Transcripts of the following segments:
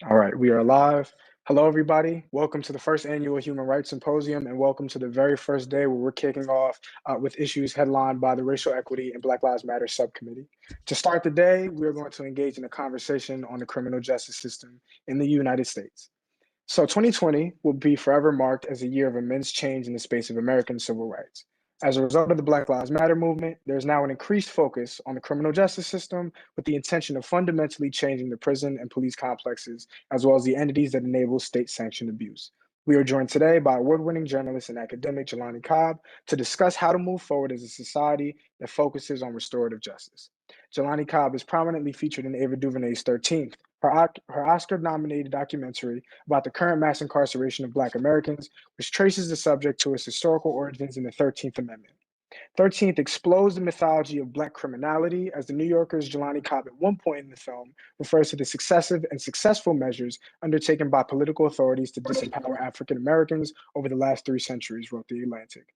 All right, we are live. Hello, everybody. Welcome to the first annual Human Rights Symposium, and welcome to the very first day where we're kicking off with issues headlined by the Racial Equity and Black Lives Matter Subcommittee. To start the day, we are going to engage in a conversation on the criminal justice system in the United States. So 2020 will be forever marked as a year of immense change in the space of American civil rights. As a result of the Black Lives Matter movement, there's now an increased focus on the criminal justice system with the intention of fundamentally changing the prison and police complexes, as well as the entities that enable state-sanctioned abuse. We are joined today by award-winning journalist and academic Jelani Cobb to discuss how to move forward as a society that focuses on restorative justice. Jelani Cobb is prominently featured in Ava DuVernay's 13th, her Oscar-nominated documentary about the current mass incarceration of Black Americans, which traces the subject to its historical origins in the 13th Amendment. 13th explores the mythology of Black criminality, as the New Yorker's Jelani Cobb at one point in the film refers to the successive and successful measures undertaken by political authorities to disempower African Americans over the last 3 centuries, wrote The Atlantic.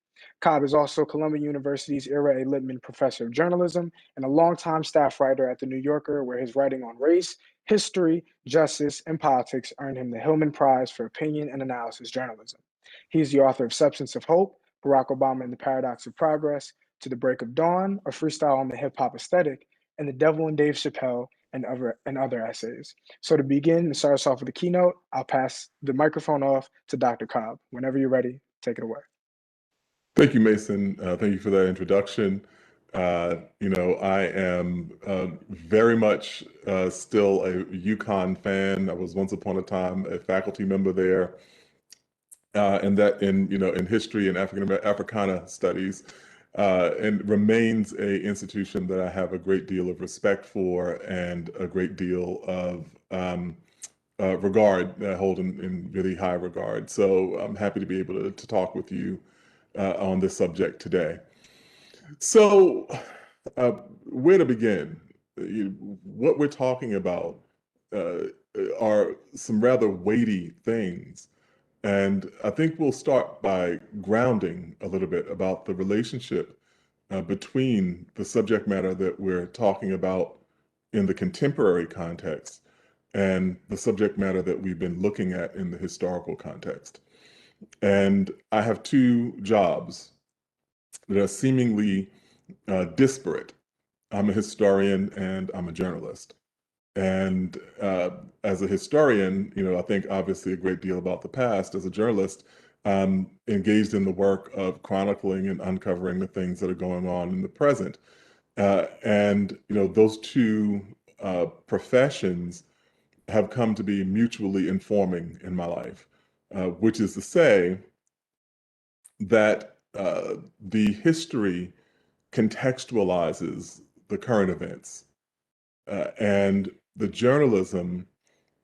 Cobb is also Columbia University's Ira A. Lipman Professor of Journalism and a longtime staff writer at The New Yorker, where his writing on race, history, justice, and politics earned him the Hillman Prize for Opinion and Analysis Journalism. He is the author of Substance of Hope, Barack Obama and the Paradox of Progress, To the Break of Dawn, a freestyle on the hip-hop aesthetic, and The Devil and Dave Chappelle, and other essays. So to begin and start us off with a keynote, I'll pass the microphone off to Dr. Cobb. Whenever you're ready, take it away. Thank you, Mason. Thank you for that introduction. I am very much still a UConn fan. I was once upon a time a faculty member there, and that in history and Africana studies, and remains a institution that I have a great deal of respect for and a great deal of regard, that I hold in really high regard. So I'm happy to be able to talk with you on this subject today. So where to begin? What we're talking about are some rather weighty things. And I think we'll start by grounding a little bit about the relationship between the subject matter that we're talking about in the contemporary context and the subject matter that we've been looking at in the historical context. And I have 2 jobs that are seemingly disparate. I'm a historian and I'm a journalist. And as a historian, I think obviously a great deal about the past. As a journalist, engaged in the work of chronicling and uncovering the things that are going on in the present. And those 2 professions have come to be mutually informing in my life, which is to say that the history contextualizes the current events, and the journalism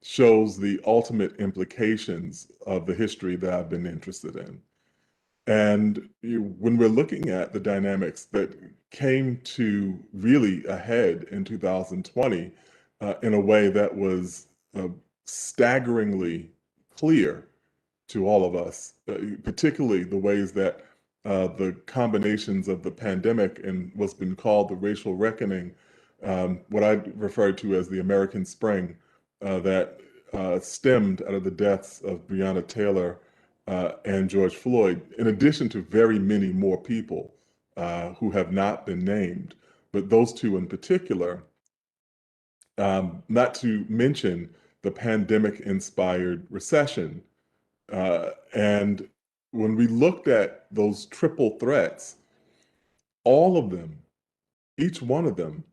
shows the ultimate implications of the history that I've been interested in. And when we're looking at the dynamics that came to really a head in 2020 in a way that was staggeringly clear to all of us, particularly the ways that the combinations of the pandemic and what's been called the racial reckoning, what I refer to as the American Spring, that stemmed out of the deaths of Breonna Taylor and George Floyd, in addition to very many more people who have not been named, but those 2 in particular, not to mention the pandemic-inspired recession. And when we looked at those triple threats, all of them, each one of them,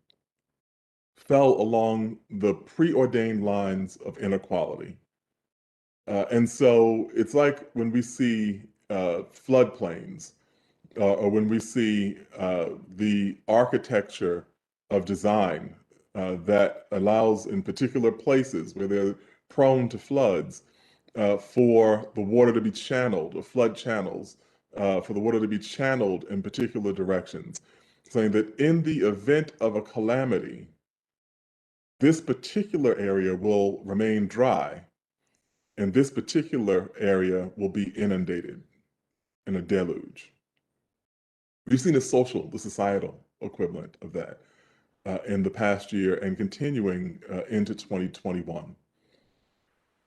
fell along the preordained lines of inequality. And so it's like when we see floodplains, or when we see the architecture of design that allows in particular places where they're prone to floods, for the water to be channeled, or flood channels, for the water to be channeled in particular directions, saying that in the event of a calamity, this particular area will remain dry, and this particular area will be inundated in a deluge. We've seen the societal equivalent of that in the past year and continuing into 2021.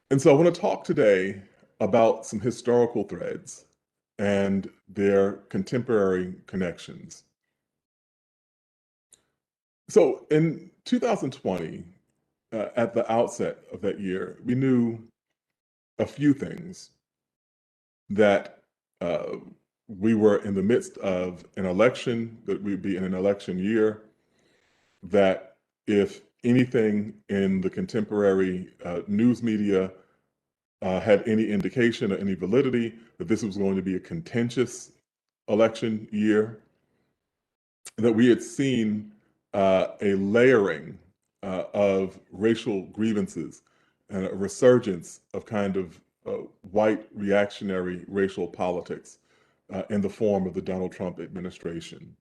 And so I want to talk today about some historical threads and their contemporary connections. So in 2020, at the outset of that year, we knew a few things: that uh, we were in the midst of an election, that we'd be in an election year, that if anything in the contemporary news media had any indication or any validity, that this was going to be a contentious election year, that we had seen a layering of racial grievances and a resurgence of kind of white reactionary racial politics in the form of the Donald Trump administration.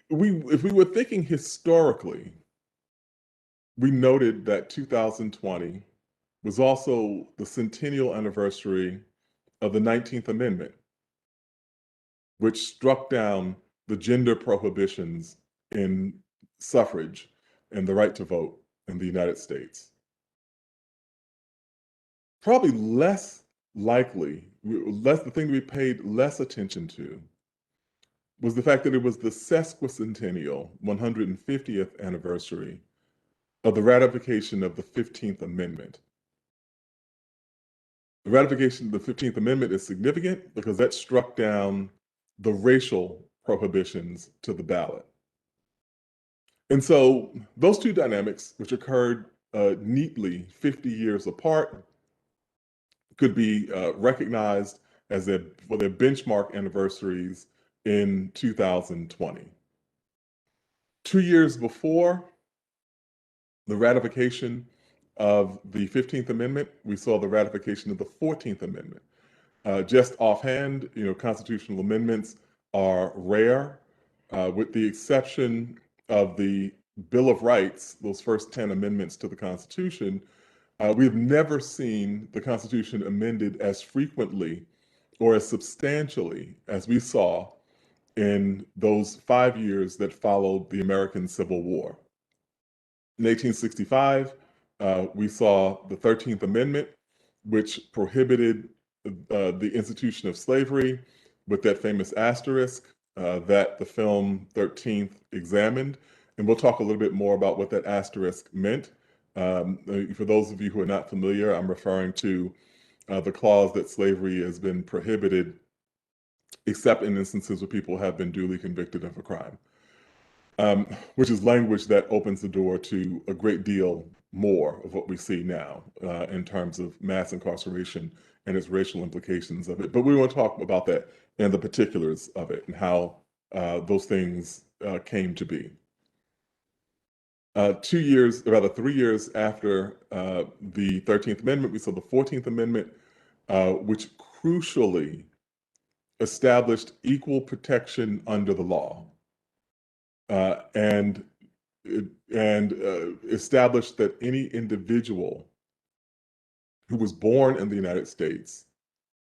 If we were thinking historically, we noted that 2020 was also the centennial anniversary of the 19th Amendment, which struck down the gender prohibitions in suffrage and the right to vote in the United States. Probably less likely, the thing we paid less attention to was the fact that it was the sesquicentennial 150th anniversary of the ratification of the 15th Amendment. The ratification of the 15th Amendment is significant because that struck down the racial prohibitions to the ballot. And so those two dynamics, which occurred neatly 50 years apart, could be recognized as for their benchmark anniversaries in 2020. 2 years before the ratification of the 15th Amendment, we saw the ratification of the 14th Amendment. Just offhand, constitutional amendments are rare, with the exception of the Bill of Rights, those first 10 amendments to the Constitution. We've never seen the Constitution amended as frequently or as substantially as we saw in those 5 years that followed the American Civil War. In 1865, we saw the 13th Amendment, which prohibited the institution of slavery with that famous asterisk that the film 13th examined. And we'll talk a little bit more about what that asterisk meant. For those of you who are not familiar, I'm referring to the clause that slavery has been prohibited except in instances where people have been duly convicted of a crime, which is language that opens the door to a great deal more of what we see now in terms of mass incarceration and its racial implications of it. But we want to talk about that and the particulars of it and how those things came to be. 3 years after the 13th Amendment, we saw the 14th Amendment, which crucially established equal protection under the law and established that any individual who was born in the United States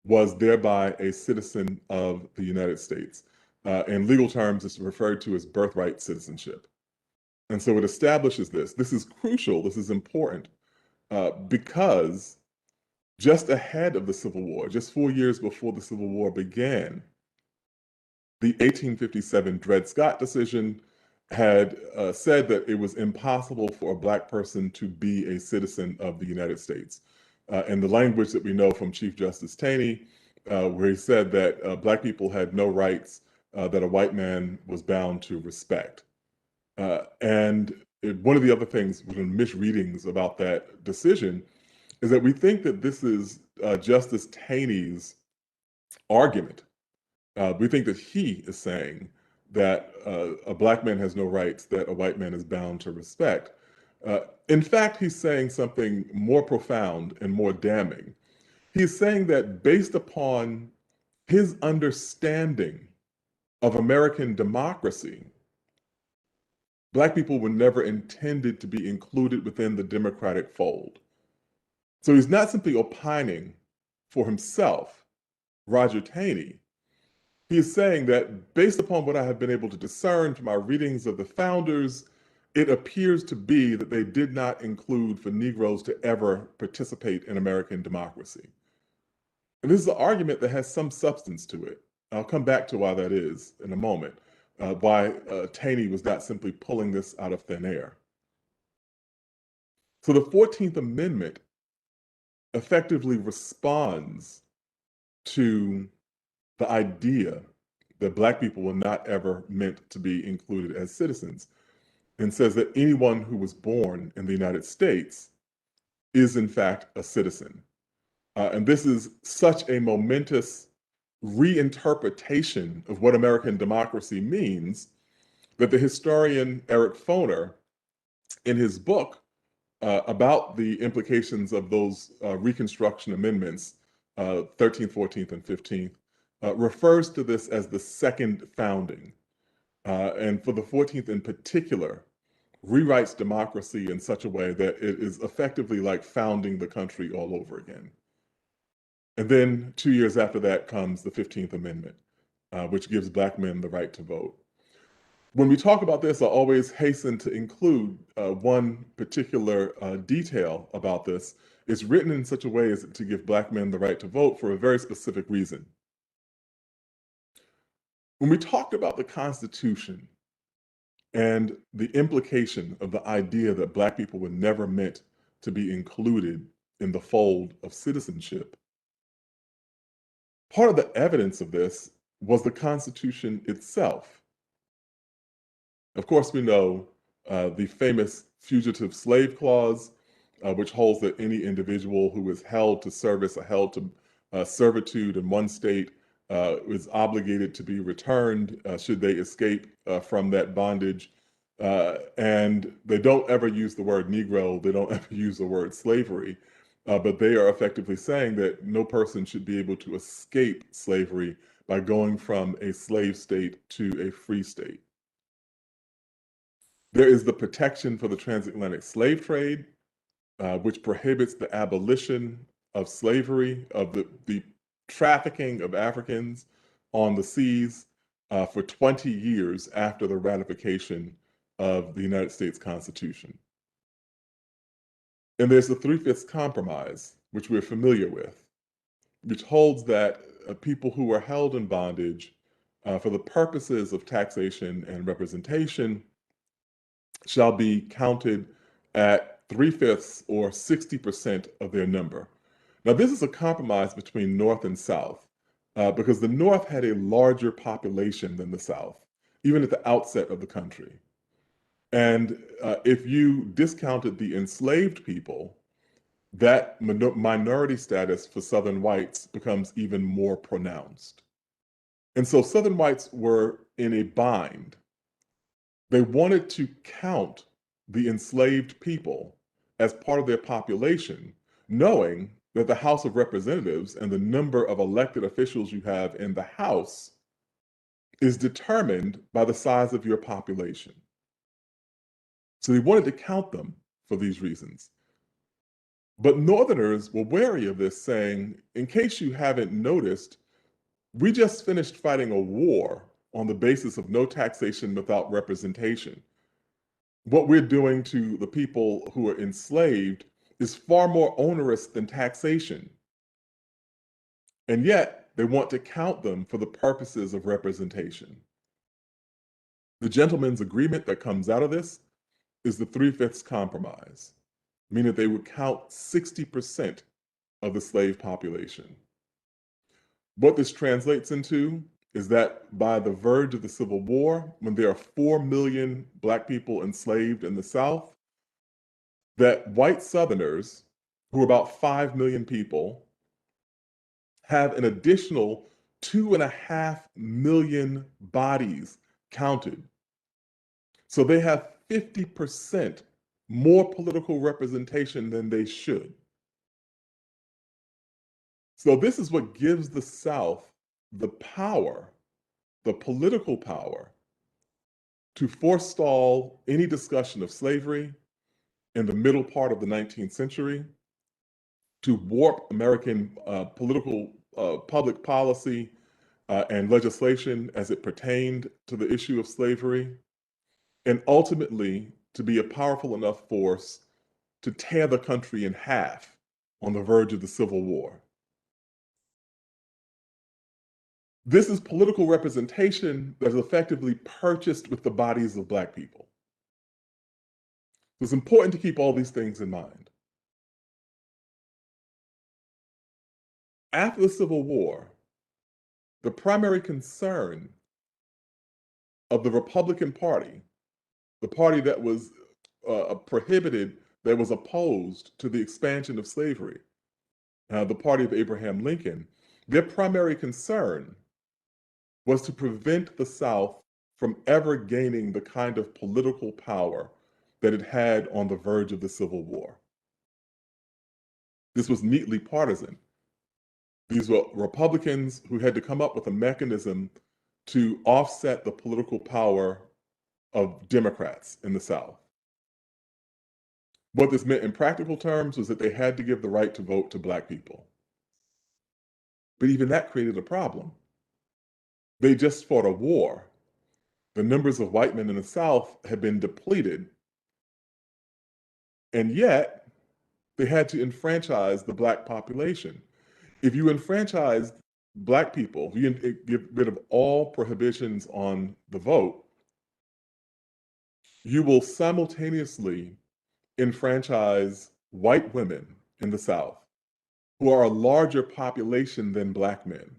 was thereby a citizen of the United States. In legal terms, it's referred to as birthright citizenship. And so it establishes this. This is crucial. This is important because just ahead of the Civil War, just 4 years before the Civil War began, the 1857 Dred Scott decision had said that it was impossible for a Black person to be a citizen of the United States. And the language that we know from Chief Justice Taney, where he said that Black people had no rights that a white man was bound to respect. One of the other things, misreadings about that decision, is that we think that this is Justice Taney's argument. We think that he is saying that a Black man has no rights that a white man is bound to respect. In fact, he's saying something more profound and more damning. He's saying that based upon his understanding of American democracy, Black people were never intended to be included within the democratic fold. So he's not simply opining for himself, Roger Taney. He is saying that based upon what I have been able to discern from my readings of the founders it appears to be that they did not include for Negroes to ever participate in American democracy. And this is an argument that has some substance to it. I'll come back to why that is in a moment, why Taney was not simply pulling this out of thin air. So the 14th Amendment effectively responds to the idea that Black people were not ever meant to be included as citizens, and says that anyone who was born in the United States is in fact a citizen. And this is such a momentous reinterpretation of what American democracy means that the historian Eric Foner, in his book about the implications of those Reconstruction Amendments, 13th, 14th, and 15th, refers to this as the second founding. And for the 14th in particular, rewrites democracy in such a way that it is effectively like founding the country all over again. And then 2 years after that comes the 15th Amendment, which gives Black men the right to vote. When we talk about this, I always hasten to include one particular detail about this. It's written in such a way as to give Black men the right to vote for a very specific reason. When we talked about the Constitution and the implication of the idea that Black people were never meant to be included in the fold of citizenship, part of the evidence of this was the Constitution itself. Of course, we know the famous Fugitive Slave Clause, which holds that any individual who is held to service or held to servitude in one state is obligated to be returned should they escape from that bondage. And they don't ever use the word Negro, they don't ever use the word slavery, but they are effectively saying that no person should be able to escape slavery by going from a slave state to a free state. There is the protection for the transatlantic slave trade, which prohibits the abolition of slavery, of the trafficking of Africans on the seas for 20 years after the ratification of the United States Constitution. And there's the Three-Fifths Compromise, which we're familiar with, which holds that people who are held in bondage for the purposes of taxation and representation shall be counted at 3/5 or 60% of their number. Now, this is a compromise between North and South because the North had a larger population than the South, even at the outset of the country. And if you discounted the enslaved people, that minority status for Southern whites becomes even more pronounced. And so Southern whites were in a bind. They wanted to count the enslaved people as part of their population, knowing that the House of Representatives and the number of elected officials you have in the House is determined by the size of your population. So they wanted to count them for these reasons. But Northerners were wary of this, saying, in case you haven't noticed, we just finished fighting a war on the basis of no taxation without representation. What we're doing to the people who are enslaved is far more onerous than taxation. And yet, they want to count them for the purposes of representation. The gentleman's agreement that comes out of this is the Three-Fifths Compromise, meaning they would count 60% of the slave population. What this translates into is that by the verge of the Civil War, when there are 4 million Black people enslaved in the South, that white Southerners, who are about 5 million people, have an additional 2.5 million bodies counted. So they have 50% more political representation than they should. So this is what gives the South the power, the political power, to forestall any discussion of slavery in the middle part of the 19th century, to warp American political public policy and legislation as it pertained to the issue of slavery, and ultimately to be a powerful enough force to tear the country in half on the verge of the Civil War. This is political representation that is effectively purchased with the bodies of Black people. It's important to keep all these things in mind. After the Civil War, the primary concern of the Republican Party, the party that was prohibited, that was opposed to the expansion of slavery, the party of Abraham Lincoln, their primary concern was to prevent the South from ever gaining the kind of political power that it had on the verge of the Civil War. This was neatly partisan. These were Republicans who had to come up with a mechanism to offset the political power of Democrats in the South. What this meant in practical terms was that they had to give the right to vote to Black people. But even that created a problem. They just fought a war. The numbers of white men in the South had been depleted, and yet they had to enfranchise the Black population. If you enfranchise Black people, you get rid of all prohibitions on the vote, you will simultaneously enfranchise white women in the South, who are a larger population than Black men.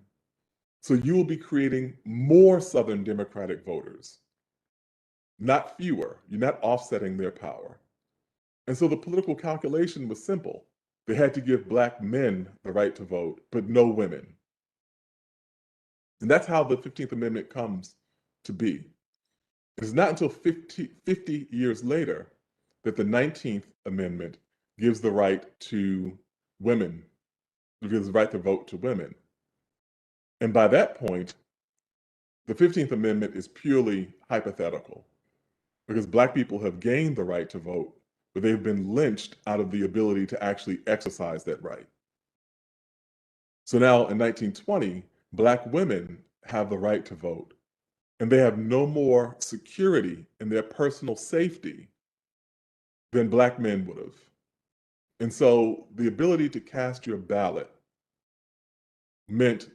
So you will be creating more Southern Democratic voters, not fewer. You're not offsetting their power. And so the political calculation was simple. They had to give Black men the right to vote, but no women. And that's how the 15th Amendment comes to be. It's not until 50 years later that the 19th Amendment gives the right to women, gives the right to vote to women. And by that point, the 15th Amendment is purely hypothetical because Black people have gained the right to vote, but they've been lynched out of the ability to actually exercise that right. So now in 1920, Black women have the right to vote, and they have no more security in their personal safety than Black men would have. And so the ability to cast your ballot meant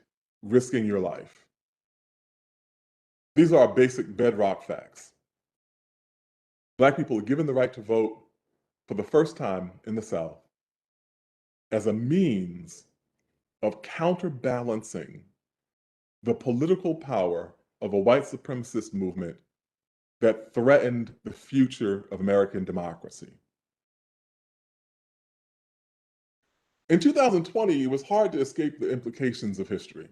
risking your life. These are our basic bedrock facts. Black people are given the right to vote for the first time in the South as a means of counterbalancing the political power of a white supremacist movement that threatened the future of American democracy. In 2020, it was hard to escape the implications of history.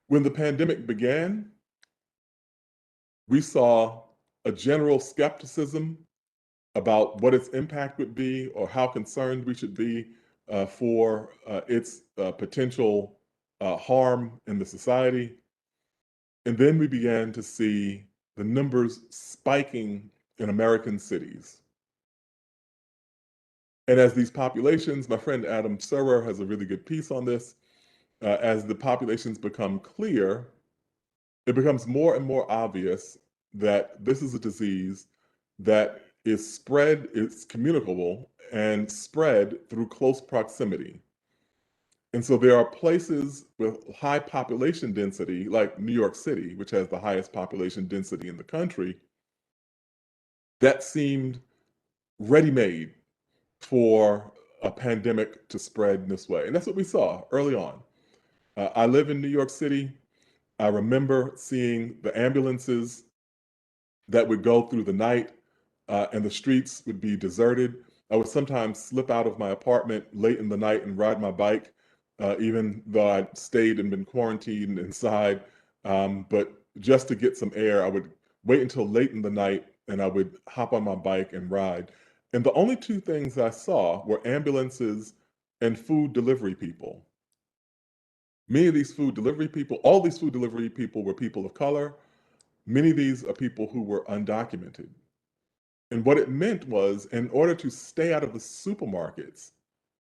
When the pandemic began, we saw a general skepticism about what its impact would be or how concerned we should be for its potential harm in the society. And then we began to see the numbers spiking in American cities. And as these populations, my friend Adam Serwer has a really good piece on this, as the populations become clear, it becomes more and more obvious that this is a disease that is spread, it's communicable and spread through close proximity. And so there are places with high population density, like New York City, which has the highest population density in the country, that seemed ready-made for a pandemic to spread in this way. And that's what we saw early on. I live in New York City. I remember seeing the ambulances that would go through the night and the streets would be deserted. I would sometimes slip out of my apartment late in the night and ride my bike, even though I stayed and been quarantined inside. But just to get some air, I would wait until late in the night and I would hop on my bike and ride. And the only two things I saw were ambulances and food delivery people. Many of these food delivery people, all these food delivery people were people of color. Many of these are people who were undocumented. And what it meant was, in order to stay out of the supermarkets,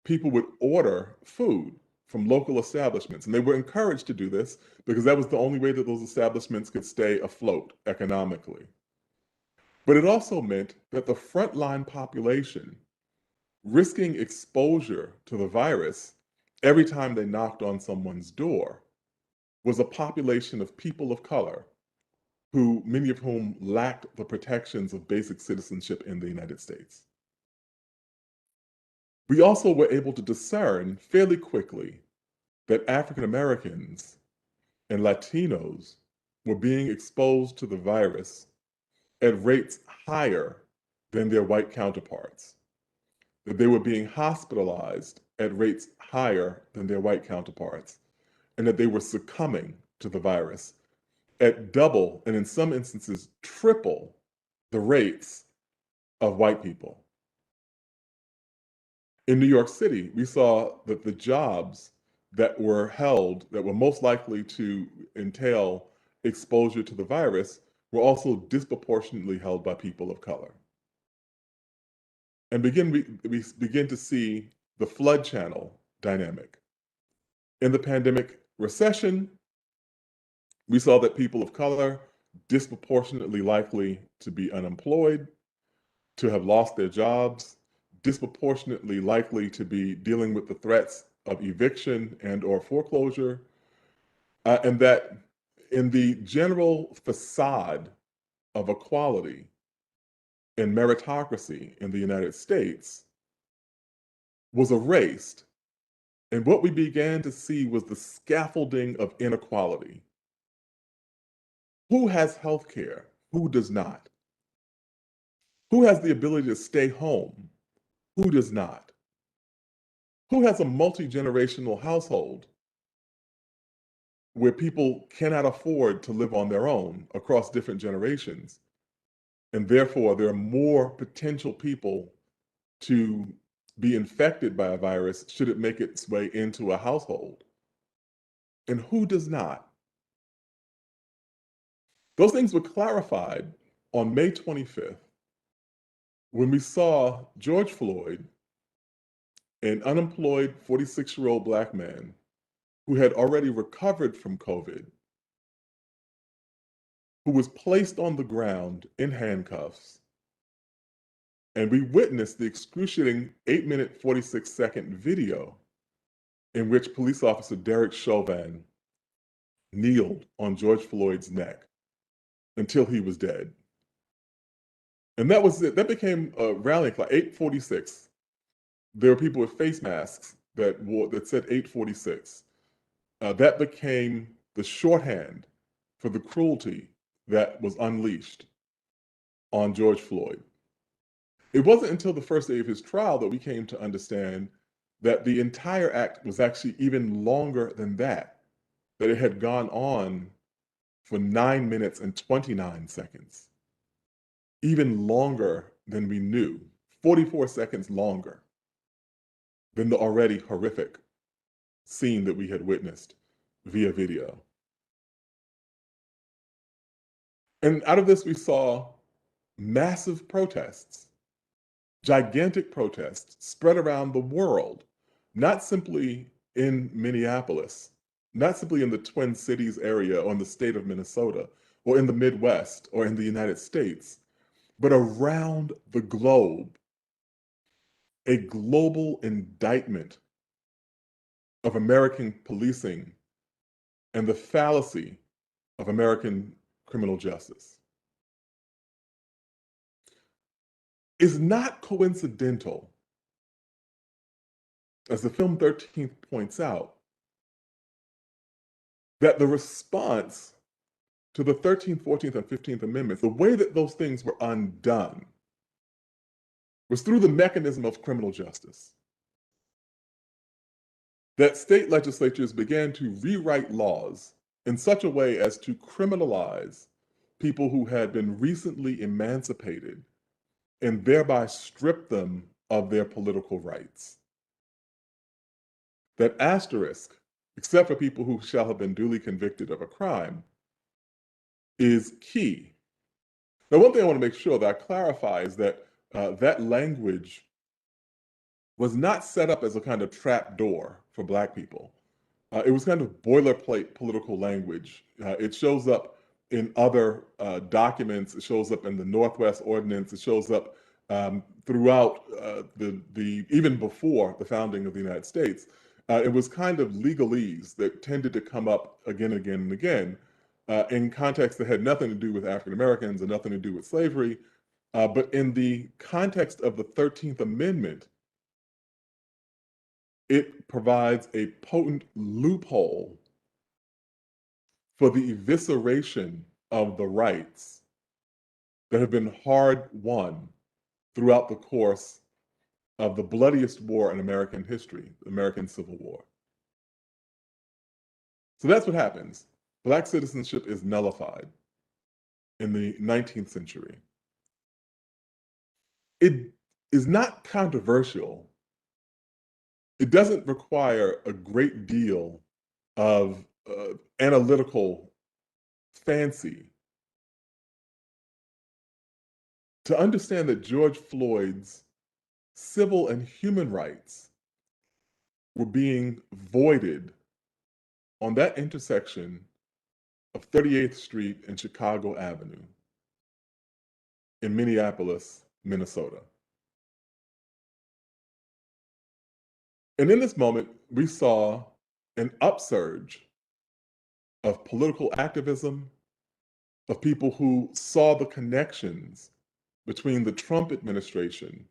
people would order food from local establishments. And they were encouraged to do this because that was the only way that those establishments could stay afloat economically. But it also meant that the frontline population risking exposure to the virus every time they knocked on someone's door was a population of people of color who, many of whom lacked the protections of basic citizenship in the United States. We also were able to discern fairly quickly that African Americans and Latinos were being exposed to the virus at rates higher than their white counterparts, that they were being hospitalized at rates higher than their white counterparts, and that they were succumbing to the virus at double, and in some instances, triple the rates of white people. In New York City, we saw that the jobs that were most likely to entail exposure to the virus were also disproportionately held by people of color. And we begin to see the flood channel dynamic. In the pandemic recession, we saw that people of color disproportionately likely to be unemployed, to have lost their jobs, disproportionately likely to be dealing with the threats of eviction and or foreclosure, and that in the general facade of equality and meritocracy in the United States was erased. And what we began to see was the scaffolding of inequality. Who has health care? Who does not? Who has the ability to stay home? Who does not? Who has a multi-generational household where people cannot afford to live on their own across different generations? And therefore, there are more potential people to be infected by a virus should it make its way into a household. And who does not? Those things were clarified on May 25th when we saw George Floyd, an unemployed 46-year-old Black man who had already recovered from COVID, who was placed on the ground in handcuffs. And we witnessed the excruciating 8-minute, 46-second video in which police officer Derek Chauvin kneeled on George Floyd's neck until he was dead. And that was it. That became a rallying cry. 8:46. There were people with face masks that said 8:46. That became the shorthand for the cruelty that was unleashed on George Floyd. It wasn't until the first day of his trial that we came to understand that the entire act was actually even longer than that it had gone on for 9 minutes and 29 seconds. Even longer than we knew, 44 seconds longer than the already horrific scene that we had witnessed via video. And out of this, we saw massive protests, gigantic protests spread around the world, not simply in Minneapolis, not simply in the Twin Cities area or in the state of Minnesota or in the Midwest or in the United States, but around the globe. A global indictment of American policing and the fallacy of American criminal justice. It's not coincidental, as the film 13th points out, that the response to the 13th, 14th, and 15th Amendments, the way that those things were undone, was through the mechanism of criminal justice. That state legislatures began to rewrite laws in such a way as to criminalize people who had been recently emancipated and thereby strip them of their political rights. That asterisk, except for people who shall have been duly convicted of a crime, is key. Now, one thing I want to make sure that I clarify is that that language was not set up as a kind of trap door for Black people. It was kind of boilerplate political language. It shows up in other documents. It shows up in the Northwest Ordinance. It shows up throughout even before the founding of the United States. It was kind of legalese that tended to come up again and again and again in contexts that had nothing to do with African Americans and nothing to do with slavery. But in the context of the 13th Amendment, it provides a potent loophole for the evisceration of the rights that have been hard won throughout the course of the bloodiest war in American history, the American Civil War. So that's what happens. Black citizenship is nullified in the 19th century. It is not controversial. It doesn't require a great deal of analytical fancy to understand that George Floyd's civil and human rights were being voided on that intersection of 38th Street and Chicago Avenue in Minneapolis, Minnesota. And in this moment, we saw an upsurge of political activism, of people who saw the connections between the Trump administration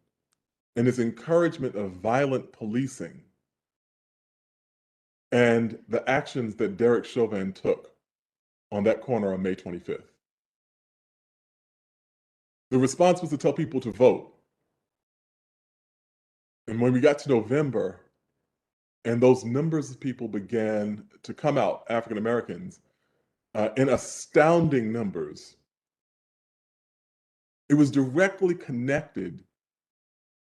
and its encouragement of violent policing and the actions that Derek Chauvin took on that corner on May 25th. The response was to tell people to vote. And when we got to November, and those numbers of people began to come out, African Americans, in astounding numbers, it was directly connected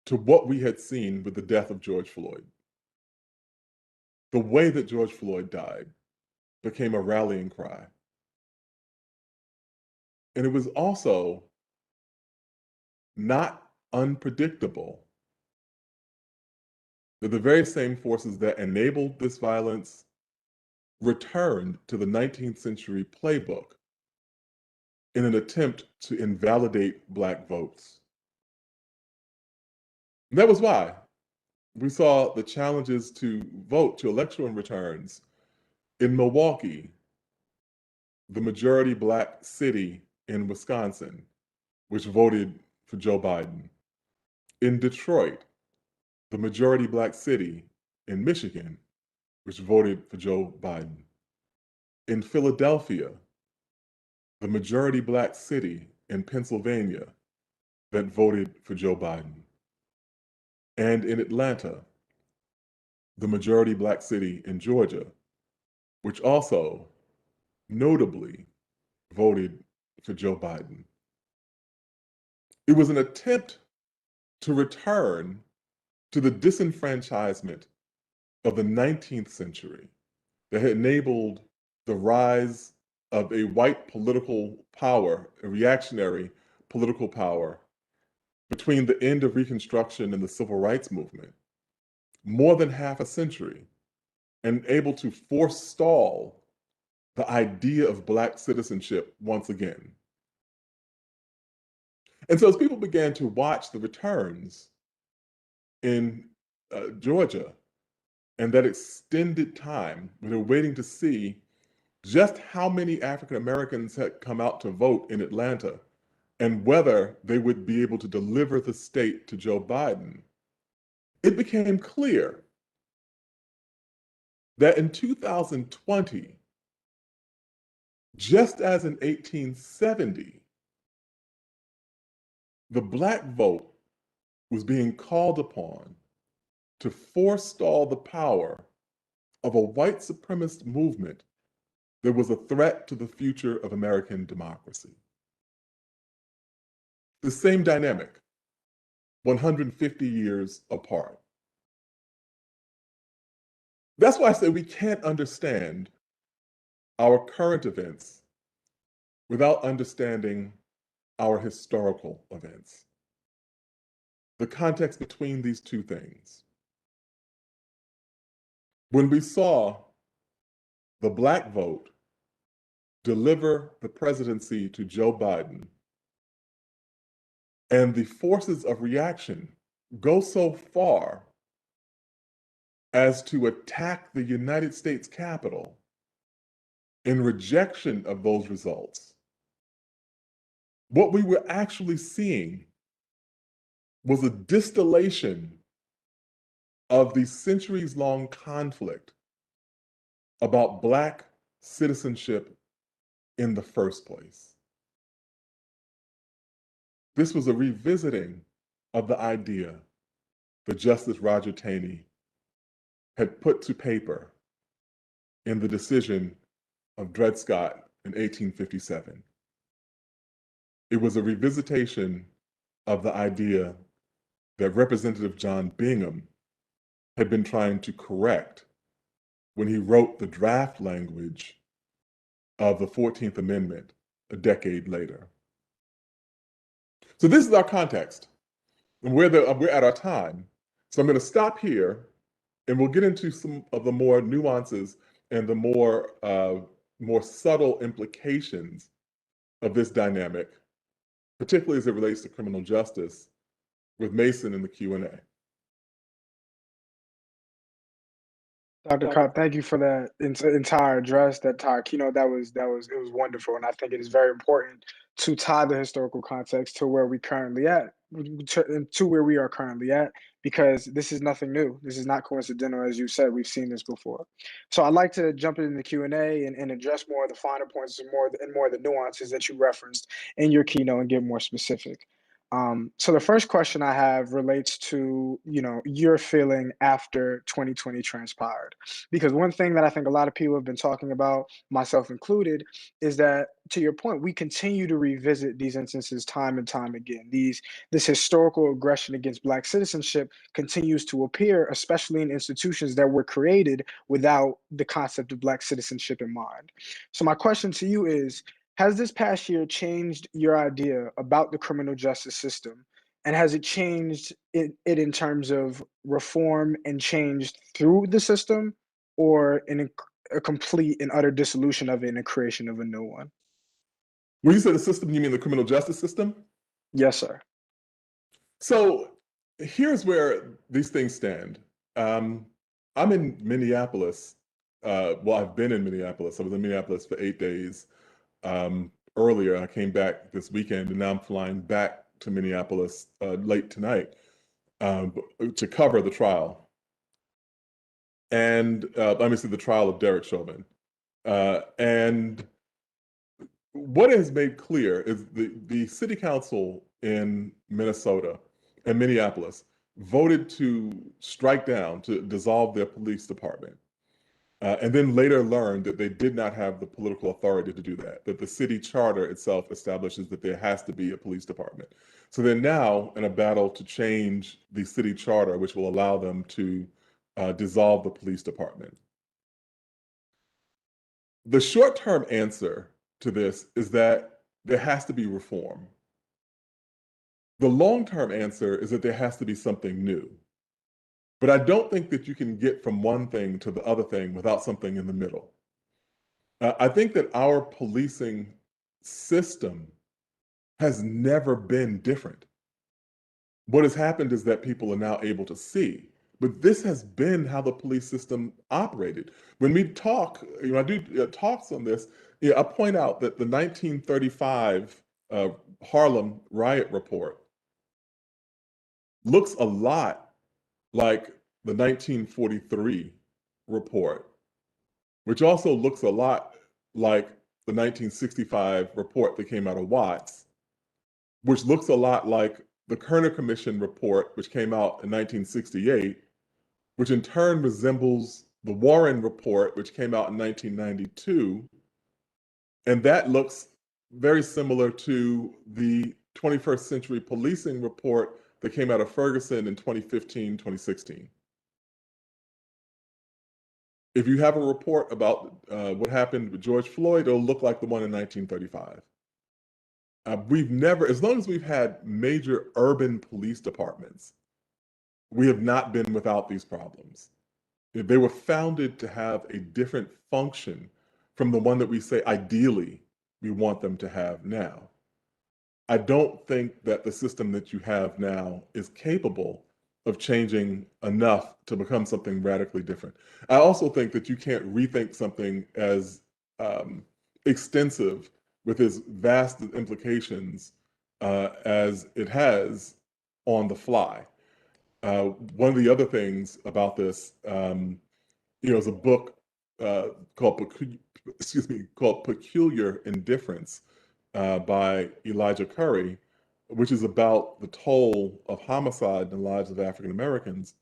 to what we had seen with the death of George Floyd. The way that George Floyd died became a rallying cry. And it was also not unpredictable that the very same forces that enabled this violence returned to the 19th century playbook in an attempt to invalidate Black votes. And that was why we saw the challenges to vote, to election returns in Milwaukee, the majority Black city in Wisconsin, which voted for Joe Biden. In Detroit, the majority Black city in Michigan, which voted for Joe Biden. In Philadelphia, the majority Black city in Pennsylvania that voted for Joe Biden. And in Atlanta, the majority Black city in Georgia, which also notably voted for Joe Biden. It was an attempt to return to the disenfranchisement of the 19th century that had enabled the rise of a white political power, a reactionary political power, between the end of Reconstruction and the Civil Rights Movement, more than half a century, and able to forestall the idea of Black citizenship once again. And so as people began to watch the returns in Georgia and that extended time, we were waiting to see just how many African Americans had come out to vote in Atlanta and whether they would be able to deliver the state to Joe Biden, it became clear that in 2020, just as in 1870, the Black vote was being called upon to forestall the power of a white supremacist movement that was a threat to the future of American democracy. The same dynamic, 150 years apart. That's why I say we can't understand our current events without understanding our historical events. The context between these two things. When we saw the Black vote deliver the presidency to Joe Biden, and the forces of reaction go so far as to attack the United States Capitol in rejection of those results, what we were actually seeing was a distillation of the centuries-long conflict about Black citizenship in the first place. This was a revisiting of the idea that Justice Roger Taney had put to paper in the decision of Dred Scott in 1857. It was a revisitation of the idea that Representative John Bingham had been trying to correct when he wrote the draft language of the 14th Amendment a decade later. So this is our context, and we're at our time. So I'm going to stop here, and we'll get into some of the more nuances and the more subtle implications of this dynamic, particularly as it relates to criminal justice, with Mason in the Q&A. Dr. Cobb, thank you for that entire address, that entire keynote. It was wonderful, and I think it is very important to tie the historical context to where we currently at, to where we are currently at, because this is nothing new. This is not coincidental, as you said. We've seen this before. So I'd like to jump into the Q&A and address more of the finer points and more of the nuances that you referenced in your keynote and get more specific. So the first question I have relates to, your feeling after 2020 transpired. Because one thing that I think a lot of people have been talking about, myself included, is that, to your point, we continue to revisit these instances time and time again. This historical aggression against Black citizenship continues to appear, especially in institutions that were created without the concept of Black citizenship in mind. So my question to you is, has this past year changed your idea about the criminal justice system? And has it changed it in terms of reform and change through the system, or in a complete and utter dissolution of it and a creation of a new one? When you say the system, you mean the criminal justice system? Yes, sir. So here's where these things stand. I'm in Minneapolis. Well, I've been in Minneapolis. I was in Minneapolis for 8 days. Earlier, I came back this weekend, and now I'm flying back to Minneapolis late tonight to cover the trial. And let me see, the trial of Derek Chauvin. And what is made clear is the city council in Minnesota and Minneapolis voted to strike down, to dissolve their police department. And then later learned that they did not have the political authority to do that the city charter itself establishes that there has to be a police department. So they're now in a battle to change the city charter, which will allow them to dissolve the police department. The short-term answer to this is that there has to be reform. The long-term answer is that there has to be something new. But I don't think that you can get from one thing to the other thing without something in the middle. I think that our policing system has never been different. What has happened is that people are now able to see, but this has been how the police system operated. When we talk, I do talks on this, I point out that the 1935 Harlem riot report looks a lot like the 1943 report, which also looks a lot like the 1965 report that came out of Watts, which looks a lot like the Kerner Commission report, which came out in 1968, which in turn resembles the Warren report, which came out in 1992. And that looks very similar to the 21st Century Policing report that came out of Ferguson in 2015, 2016. If you have a report about what happened with George Floyd, it'll look like the one in 1935. We've never, as long as we've had major urban police departments, we have not been without these problems. They were founded to have a different function from the one that we say ideally we want them to have now. I don't think that the system that you have now is capable of changing enough to become something radically different. I also think that you can't rethink something as extensive with as vast implications as it has on the fly. One of the other things about this, is a book called called Peculiar Indifference by Elijah Curry, which is about the toll of homicide in the lives of African Americans,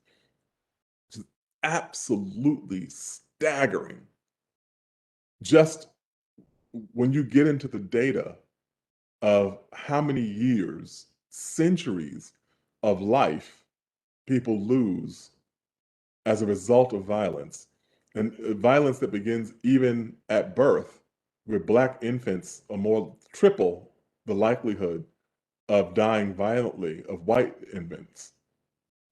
which is absolutely staggering. Just when you get into the data of how many years, centuries of life people lose as a result of violence, and violence that begins even at birth, where Black infants are more triple the likelihood of dying violently of white infants.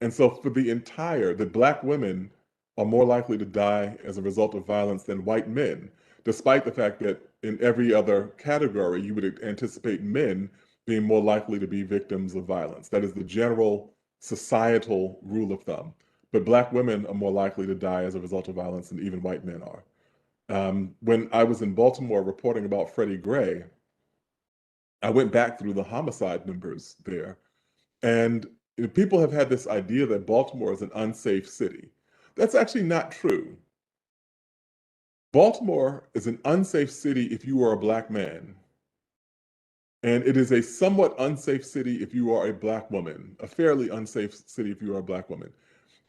And so for the Black women are more likely to die as a result of violence than white men, despite the fact that in every other category, you would anticipate men being more likely to be victims of violence. That is the general societal rule of thumb. But Black women are more likely to die as a result of violence than even white men are. When I was in Baltimore reporting about Freddie Gray, I went back through the homicide numbers there, and people have had this idea that Baltimore is an unsafe city. That's actually not true. Baltimore is an unsafe city if you are a Black man, and it is a somewhat unsafe city if you are a Black woman, a fairly unsafe city if you are a Black woman.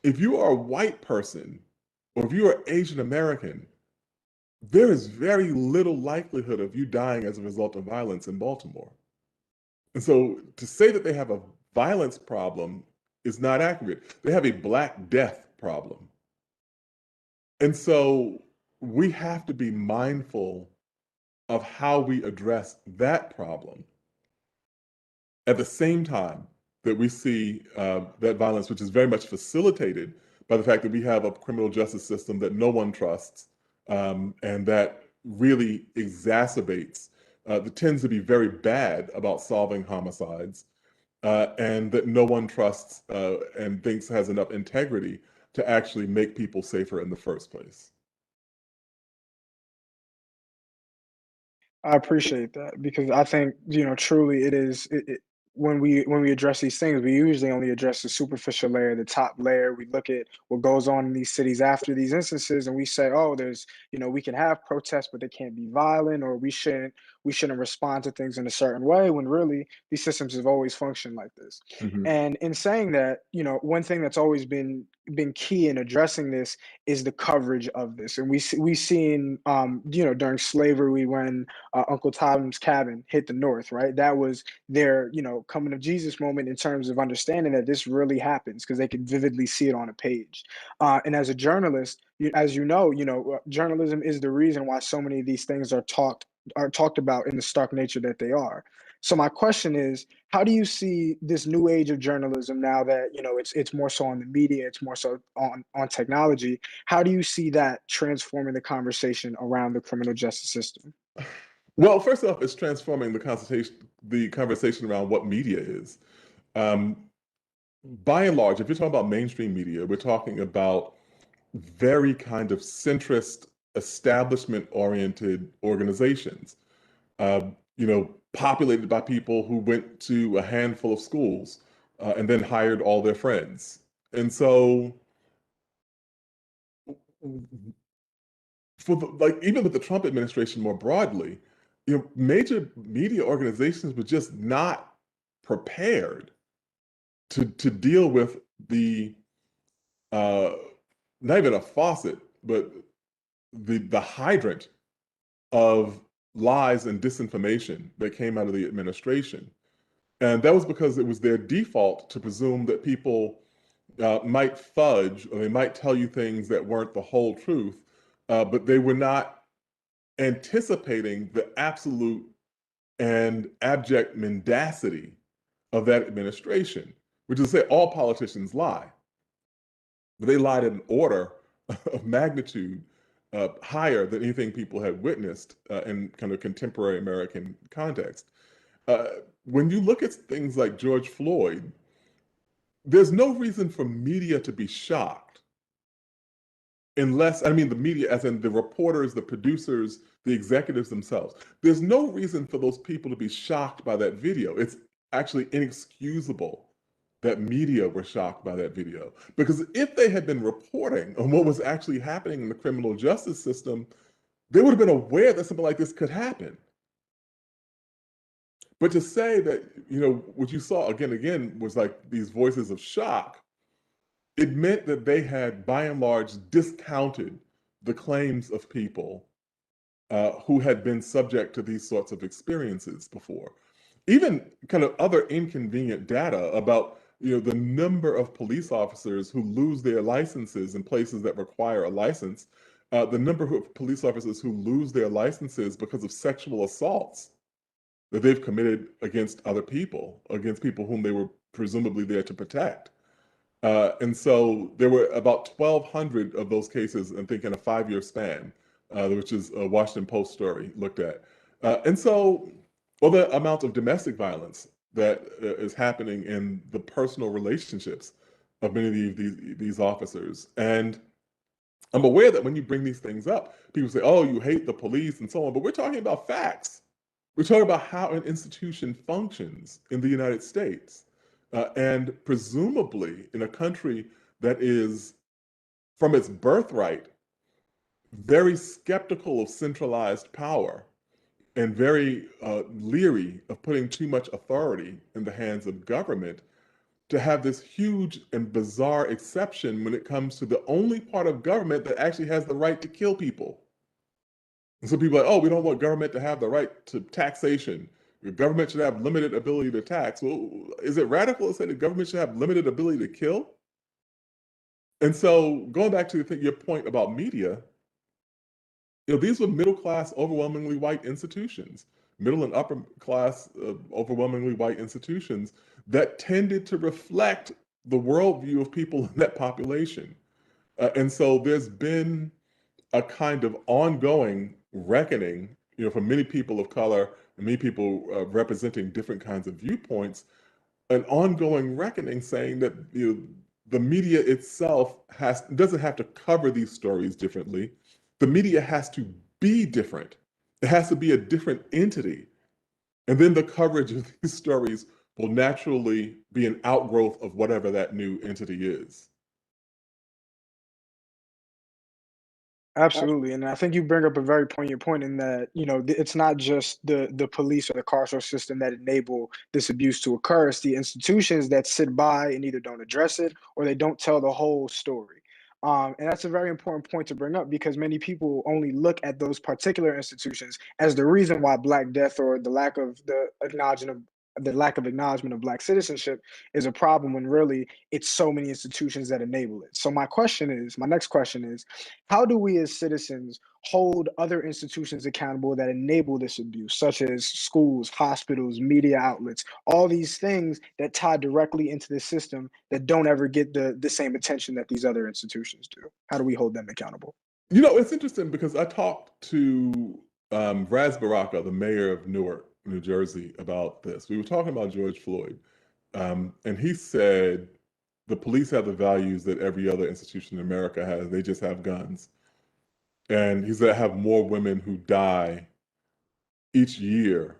If you are a white person, or if you are Asian American, there is very little likelihood of you dying as a result of violence in Baltimore. And so to say that they have a violence problem is not accurate. They have a Black death problem. And so we have to be mindful of how we address that problem at the same time that we see that violence, which is very much facilitated by the fact that we have a criminal justice system that no one trusts, and that really exacerbates, that tends to be very bad about solving homicides, and that no one trusts and thinks has enough integrity to actually make people safer in the first place. I appreciate that because I think, truly it is when we address these things, we usually only address the superficial layer, the top layer. We look at what goes on in these cities after these instances, and we say, oh, we can have protests, but they can't be violent, or we shouldn't respond to things in a certain way, when really these systems have always functioned like this. Mhm. And in saying that, one thing that's always been key in addressing this is the coverage of this. And we seen during slavery, when Uncle Tom's Cabin hit the North, right? That was their, coming of Jesus moment in terms of understanding that this really happens, because they could vividly see it on a page. And as a journalist, as journalism is the reason why so many of these things are talked about in the stark nature that they are. So my question is, how do you see this new age of journalism, now that it's more so on the media, it's more so on technology? How do you see that transforming the conversation around the criminal justice system? Well, first off, it's transforming the conversation around what media is. Um, by and large, if you're talking about mainstream media, we're talking about very kind of centrist, establishment-oriented organizations, populated by people who went to a handful of schools and then hired all their friends. And so, even with the Trump administration more broadly, major media organizations were just not prepared to deal with the uh, not even a faucet, but the hydrant of lies and disinformation that came out of the administration. And that was because it was their default to presume that people might fudge, or they might tell you things that weren't the whole truth, but they were not anticipating the absolute and abject mendacity of that administration, which is to say all politicians lie, but they lied in an order of magnitude higher than anything people had witnessed in kind of contemporary American context. When you look at things like George Floyd, there's no reason for media to be shocked unless, I mean, the media, as in the reporters, the producers, the executives themselves. There's no reason for those people to be shocked by that video. It's actually inexcusable that media were shocked by that video. Because if they had been reporting on what was actually happening in the criminal justice system, they would have been aware that something like this could happen. But to say that, what you saw again and again was like these voices of shock, it meant that they had, by and large, discounted the claims of people who had been subject to these sorts of experiences before. Even kind of other inconvenient data about the number of police officers who lose their licenses in places that require a license, the number of police officers who lose their licenses because of sexual assaults that they've committed against other people, against people whom they were presumably there to protect. And so there were about 1,200 of those cases, I think, in a 5-year span, which is a Washington Post story looked at. And so, well, the amount of domestic violence that is happening in the personal relationships of many of these officers. And I'm aware that when you bring these things up, people say, oh, you hate the police and so on, but we're talking about facts. We're talking about how an institution functions in the United States. And presumably in a country that is, from its birthright, very skeptical of centralized power and very leery of putting too much authority in the hands of government, to have this huge and bizarre exception when it comes to the only part of government that actually has the right to kill people. And so people are like, oh, we don't want government to have the right to taxation. The government should have limited ability to tax. Well, is it radical to say the government should have limited ability to kill? And so going back to your point about media, these were middle class, overwhelmingly white institutions, middle and upper class, overwhelmingly white institutions that tended to reflect the worldview of people in that population. And so there's been a kind of ongoing reckoning, for many people of color and many people representing different kinds of viewpoints, an ongoing reckoning saying that the media itself doesn't have to cover these stories differently. The media has to be different. It has to be a different entity. And then the coverage of these stories will naturally be an outgrowth of whatever that new entity is. Absolutely, and I think you bring up a very poignant point in that it's not just the police or the carceral system that enable this abuse to occur. It's the institutions that sit by and either don't address it or they don't tell the whole story. And that's a very important point to bring up because many people only look at those particular institutions as the reason why Black death or the lack of acknowledgement of Black citizenship is a problem when really it's so many institutions that enable it. So my next question is, how do we as citizens hold other institutions accountable that enable this abuse, such as schools, hospitals, media outlets, all these things that tie directly into the system that don't ever get the same attention that these other institutions do? How do we hold them accountable? It's interesting because I talked to Raz Baraka, the mayor of Newark, New Jersey, about this. We were talking about George Floyd, and he said the police have the values that every other institution in America has. They just have guns. And he said, I have more women who die each year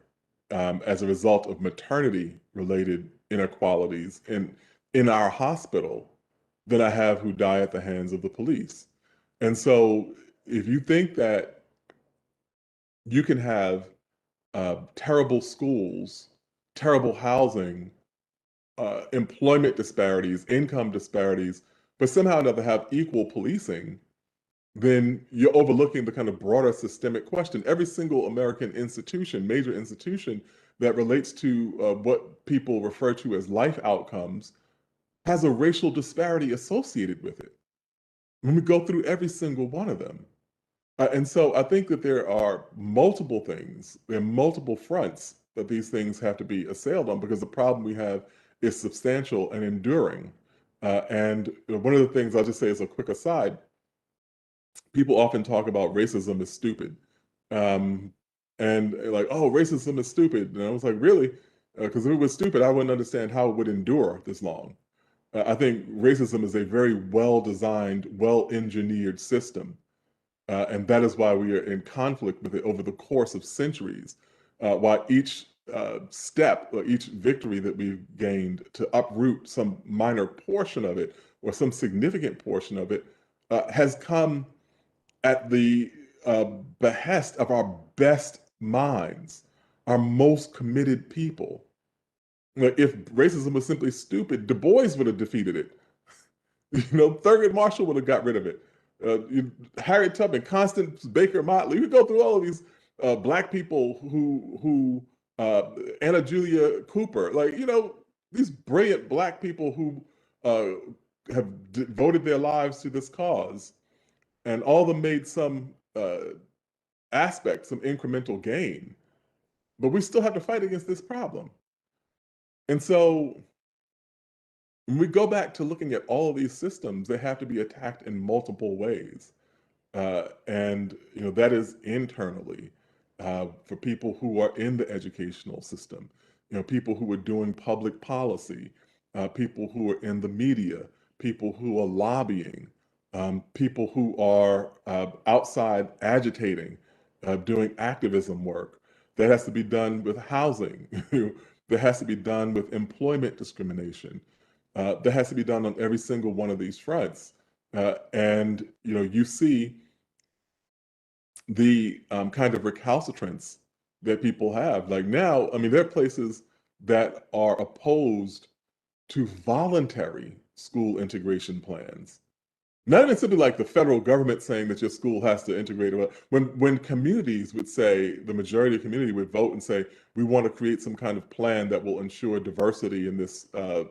as a result of maternity-related inequalities in our hospital than I have who die at the hands of the police. And so if you think that you can have terrible schools, terrible housing, employment disparities, income disparities, but somehow or another have equal policing, then you're overlooking the kind of broader systemic question. Every single American institution, major institution that relates to what people refer to as life outcomes, has a racial disparity associated with it. When we go through every single one of them. And so I think that there are multiple things, there are multiple fronts that these things have to be assailed on because the problem we have is substantial and enduring. And one of the things I'll just say as a quick aside, people often talk about racism as stupid. Um, and like, oh, racism is stupid. And I was like, really? Because if it was stupid, I wouldn't understand how it would endure this long. I think racism is a very well-designed, well-engineered system. And that is why we are in conflict with it over the course of centuries. Why each step or each victory that we've gained to uproot some minor portion of it or some significant portion of it has come at the behest of our best minds, our most committed people. Like, if racism was simply stupid, Du Bois would have defeated it. Thurgood Marshall would have got rid of it. Harriet Tubman, Constance Baker Motley. We go through all of these black people who Anna Julia Cooper, these brilliant black people who have devoted their lives to this cause, and all of them made some aspect, some incremental gain. But we still have to fight against this problem. And so when we go back to looking at all of these systems, they have to be attacked in multiple ways. And that is internally for people who are in the educational system, people who are doing public policy, people who are in the media, people who are lobbying, people who are outside agitating, doing activism work. That has to be done with housing. That has to be done with employment discrimination. That has to be done on every single one of these fronts. And you see the kind of recalcitrance that people have. Like now, I mean, there are places that are opposed to voluntary school integration plans. Not even simply like the federal government saying that your school has to integrate. When communities would say, the majority of the community would vote and say, we want to create some kind of plan that will ensure diversity in this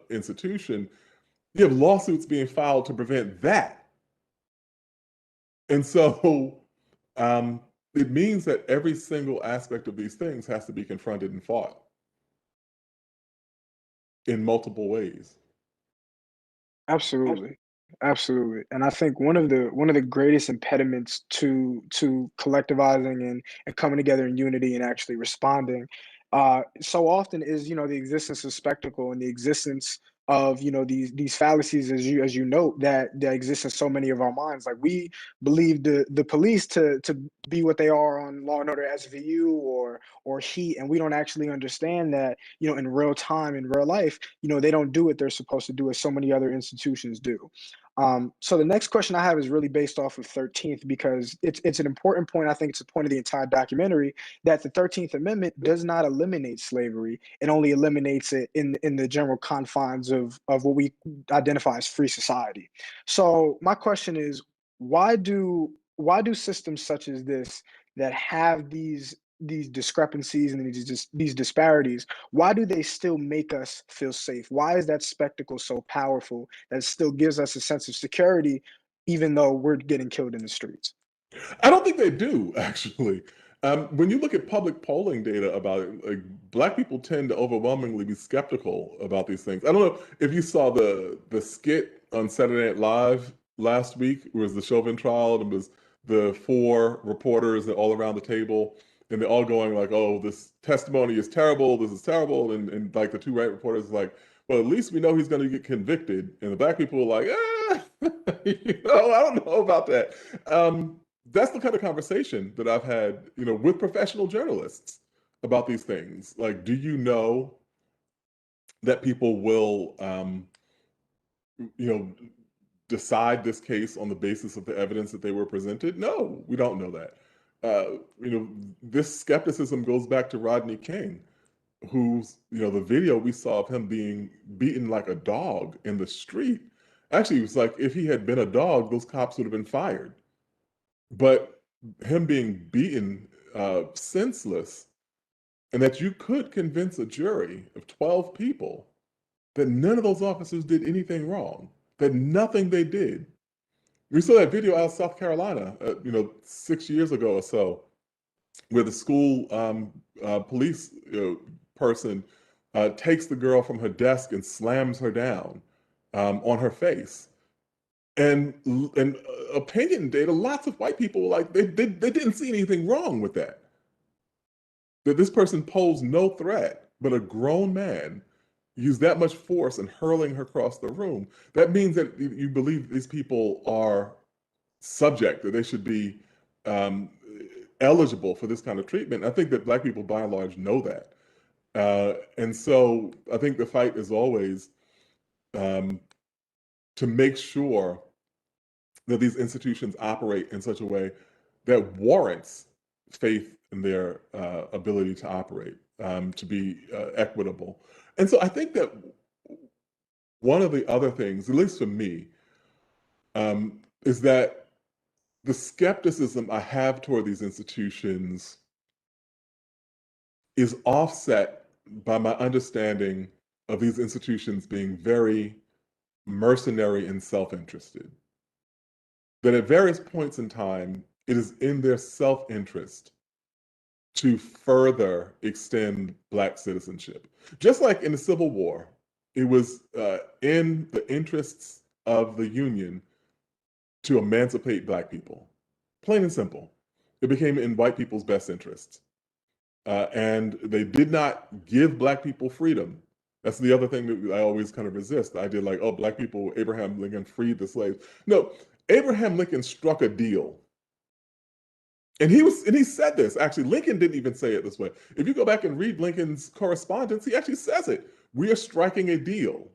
institution, you have lawsuits being filed to prevent that. And so it means that every single aspect of these things has to be confronted and fought in multiple ways. Absolutely. Absolutely. And I think one of the greatest impediments to collectivizing and coming together in unity and actually responding so often is, the existence of spectacle and the existence of, these fallacies, as you note, that exist in so many of our minds. Like, we believe the police to be what they are on Law and Order SVU or Heat, and we don't actually understand that, in real time, in real life, they don't do what they're supposed to do, as so many other institutions do. So the next question I have is really based off of 13th, because it's an important point. I think it's the point of the entire documentary, that the 13th Amendment does not eliminate slavery. It only eliminates it in the general confines of what we identify as free society. So my question is, why do systems such as this, that have these discrepancies and these disparities, why do they still make us feel safe? Why is that spectacle so powerful that still gives us a sense of security, even though we're getting killed in the streets? I don't think they do, actually. When you look at public polling data about it, like, Black people tend to overwhelmingly be skeptical about these things. I don't know if you saw the skit on Saturday Night Live last week. It was the Chauvin trial, and it was the four reporters all around the table, and they're all going like, "Oh, this testimony is terrible. This is terrible," and like the two white reporters like, "Well, at least we know he's going to get convicted," and the Black people were like, "Ah, I don't know about that." That's the kind of conversation that I've had, with professional journalists about these things. Like, do you know that people will, you know, decide this case on the basis of the evidence that they were presented? No, we don't know that. This skepticism goes back to Rodney King, who's, the video we saw of him being beaten like a dog in the street. Actually, it was like, if he had been a dog, those cops would have been fired. But him being beaten senseless, and that you could convince a jury of 12 people that none of those officers did anything wrong, that nothing they did. We saw that video out of South Carolina, 6 years ago or so, where the school police person takes the girl from her desk and slams her down on her face. And opinion data, lots of white people like they didn't see anything wrong with that. That this person posed no threat, but a grown man used that much force in hurling her across the room. That means that you believe these people are subject, that they should be um, eligible for this kind of treatment. I think that Black people, by and large, know that. And so I think the fight is always um, to make sure that these institutions operate in such a way that warrants faith in their ability to operate, to be equitable. And so I think that one of the other things, at least for me, is that the skepticism I have toward these institutions is offset by my understanding of these institutions being very mercenary and self-interested. That at various points in time, it is in their self-interest to further extend Black citizenship. Just like in the Civil War, it was in the interests of the Union to emancipate Black people. Plain and simple. It became in white people's best interests. And they did not give Black people freedom. That's the other thing that I always kind of resist. The idea like, oh, Black people, Abraham Lincoln freed the slaves. No, Abraham Lincoln struck a deal. And he said this. Actually, Lincoln didn't even say it this way. If you go back and read Lincoln's correspondence, he actually says it. We are striking a deal.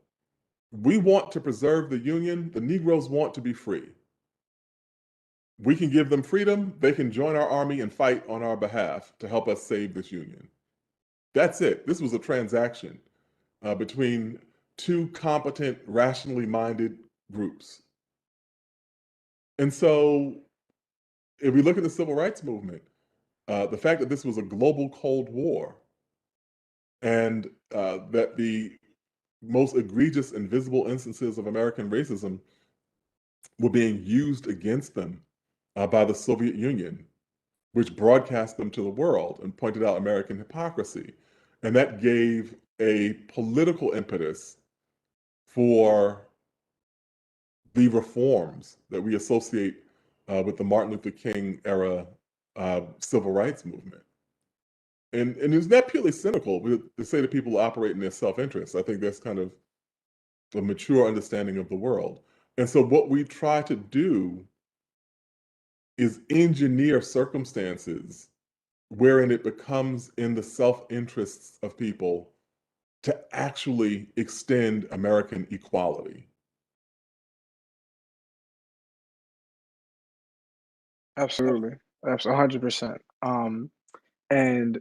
We want to preserve the Union. The Negroes want to be free. We can give them freedom. They can join our army and fight on our behalf to help us save this Union. That's it. This was a transaction between two competent, rationally minded groups. And so if we look at the civil rights movement, the fact that this was a global Cold War and that the most egregious and visible instances of American racism were being used against them by the Soviet Union, which broadcast them to the world and pointed out American hypocrisy. And that gave a political impetus for the reforms that we associate with the Martin Luther King era civil rights movement. And it's not purely cynical to say that people operate in their self-interest. I think that's kind of a mature understanding of the world. And so what we try to do is engineer circumstances wherein it becomes in the self-interests of people to actually extend American equality. Absolutely. Absolutely. 100%. And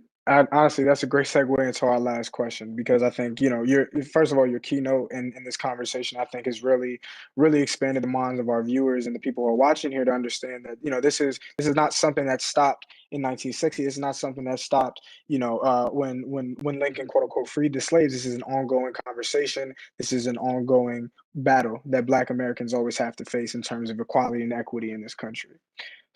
honestly, that's a great segue into our last question because I think, your first of all, your keynote in this conversation, I think, has really, really expanded the minds of our viewers and the people who are watching here to understand that, this is not something that stopped in 1960. It's not something that stopped, when Lincoln, quote unquote, freed the slaves. This is an ongoing conversation. This is an ongoing battle that Black Americans always have to face in terms of equality and equity in this country.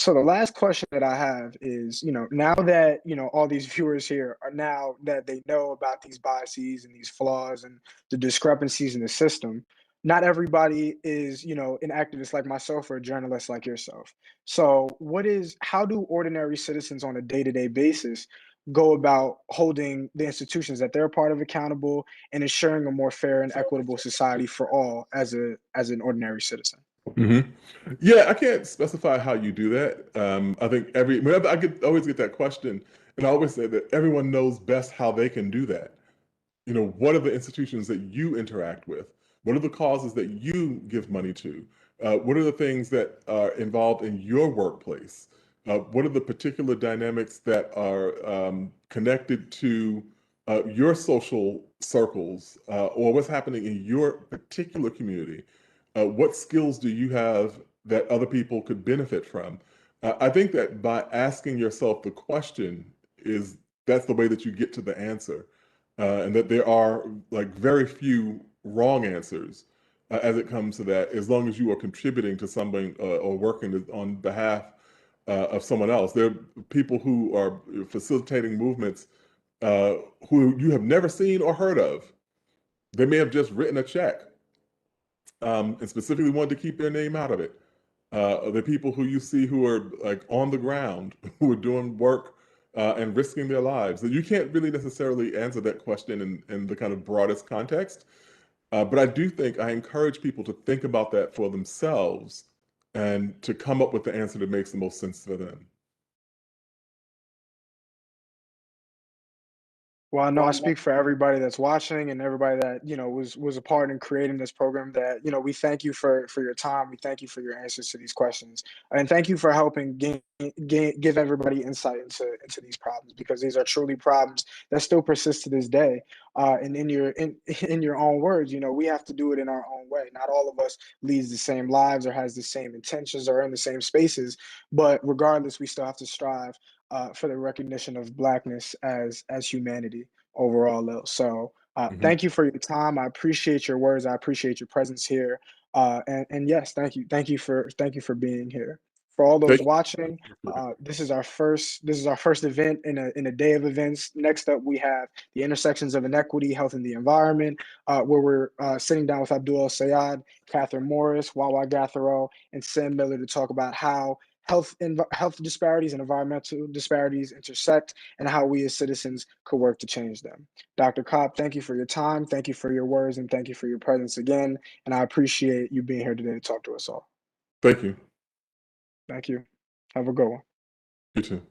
So the last question that I have is, now that, all these viewers here are now that they know about these biases and these flaws and the discrepancies in the system, not everybody is, an activist like myself or a journalist like yourself. So how do ordinary citizens on a day-to-day basis go about holding the institutions that they're a part of accountable and ensuring a more fair and equitable society for all as an ordinary citizen? Mm-hmm. Yeah, I can't specify how you do that. I think whenever always get that question, and I always say that everyone knows best how they can do that. What are the institutions that you interact with? What are the causes that you give money to? What are the things that are involved in your workplace? What are the particular dynamics that are connected to your social circles or what's happening in your particular community? What skills do you have that other people could benefit from? I think that by asking yourself the question that's the way that you get to the answer, and that there are like very few wrong answers as it comes to that, as long as you are contributing to something or working on behalf of someone else. There are people who are facilitating movements who you have never seen or heard of. They may have just written a check and specifically wanted to keep their name out of it. The people who you see who are like on the ground, who are doing work and risking their lives. You can't really necessarily answer that question in the kind of broadest context. But I do think I encourage people to think about that for themselves and to come up with the answer that makes the most sense for them. Well, I know I speak for everybody that's watching and everybody that, was a part in creating this program that, we thank you for your time. We thank you for your answers to these questions. And thank you for helping give everybody insight into these problems, because these are truly problems that still persist to this day. And in your own words, we have to do it in our own way. Not all of us leads the same lives or has the same intentions or in the same spaces, but regardless, we still have to strive for the recognition of Blackness as humanity overall. So Mhm. thank you for your time. I appreciate your words. I appreciate your presence here. And yes, thank you for being here. For all those Thank watching, you. this is our first event in a day of events. Next up, we have the intersections of inequity, health, and the environment, where we're sitting down with Abdul Sayad, Catherine Morris, Wawa Gathero, and Sam Miller to talk about how health disparities and environmental disparities intersect, and how we as citizens could work to change them. Dr. Cobb, thank you for your time, thank you for your words, and thank you for your presence again. And I appreciate you being here today to talk to us all. Thank you. Thank you. Have a good one. You too.